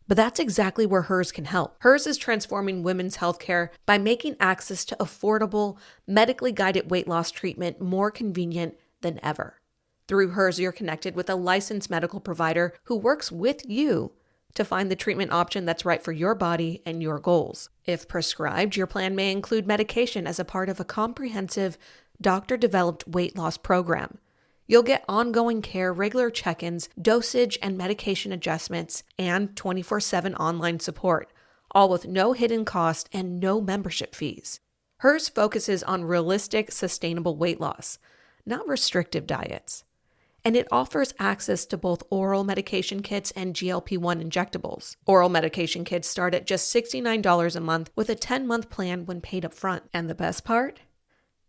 But that's exactly where Hers can help. Hers is transforming women's healthcare by making access to affordable, medically guided weight loss treatment more convenient than ever. Through Hers, you're connected with a licensed medical provider who works with you to find the treatment option that's right for your body and your goals. If prescribed, your plan may include medication as a part of a comprehensive, doctor-developed weight loss program. You'll get ongoing care, regular check-ins, dosage and medication adjustments, and 24/7 online support, all with no hidden cost and no membership fees. Hers focuses on realistic, sustainable weight loss, not restrictive diets. And it offers access to both oral medication kits and GLP-1 injectables. Oral medication kits start at just $69 a month with a 10-month plan when paid up front. And the best part?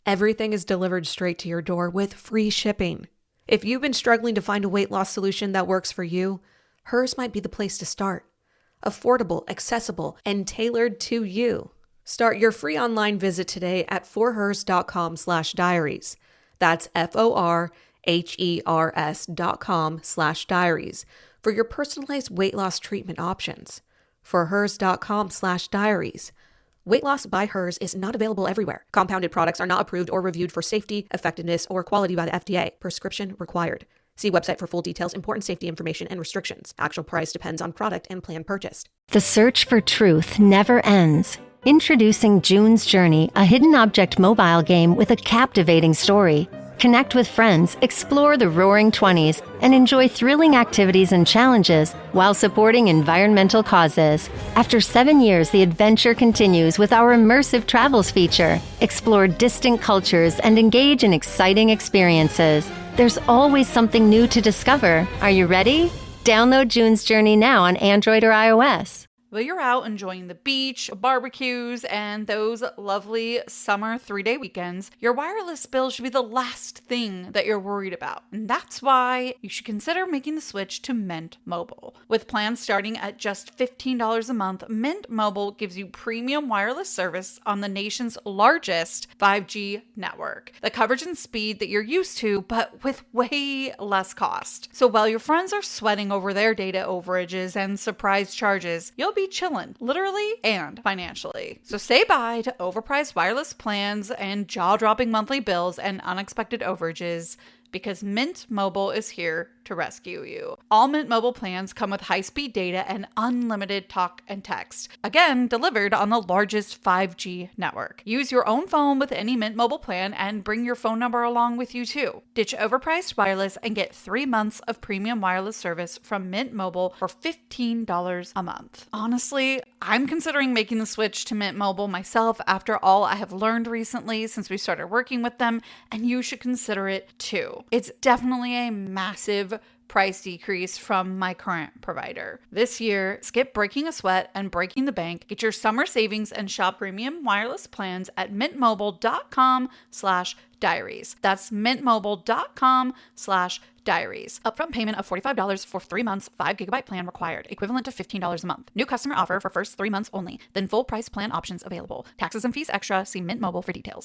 Everything is delivered straight to your door with free shipping. If you've been struggling to find a weight loss solution that works for you, Hers might be the place to start. Affordable, accessible, and tailored to you. Start your free online visit today at forhers.com/diaries. That's FORHERS.com/diaries for your personalized weight loss treatment options. Forhers.com/diaries. Weight loss by Hers is not available everywhere. Compounded products are not approved or reviewed for safety, effectiveness, or quality by the FDA. Prescription required. See website for full details, important safety information, and restrictions. Actual price depends on product and plan purchased. The search for truth never ends. Introducing June's Journey, a hidden object mobile game with a captivating story. Connect with friends, explore the roaring 20s, and enjoy thrilling activities and challenges while supporting environmental causes. After 7 years, the adventure continues with our immersive travels feature. Explore distant cultures and engage in exciting experiences. There's always something new to discover. Are you ready? Download June's Journey now on Android or iOS. Well, you're out enjoying the beach, barbecues, and those lovely summer 3-day weekends, your wireless bill should be the last thing that you're worried about. And that's why you should consider making the switch to Mint Mobile. With plans starting at just $15 a month, Mint Mobile gives you premium wireless service on the nation's largest 5G network. The coverage and speed that you're used to, but with way less cost. So while your friends are sweating over their data overages and surprise charges, you'll be chillin', literally and financially. So say bye to overpriced wireless plans and jaw-dropping monthly bills and unexpected overages, because Mint Mobile is here to rescue you. All Mint Mobile plans come with high-speed data and unlimited talk and text. Again, delivered on the largest 5G network. Use your own phone with any Mint Mobile plan and bring your phone number along with you too. Ditch overpriced wireless and get 3 months of premium wireless service from Mint Mobile for $15 a month. Honestly, I'm considering making the switch to Mint Mobile myself after all I have learned recently since we started working with them, and you should consider it too. It's definitely a massive price decrease from my current provider. This year, skip breaking a sweat and breaking the bank. Get your summer savings and shop premium wireless plans at mintmobile.com/diaries. That's mintmobile.com/diaries. Upfront payment of $45 for 3 months, 5 gigabyte plan required, equivalent to $15 a month. New customer offer for first 3 months only, then full price plan options available. Taxes and fees extra. See Mint Mobile for details.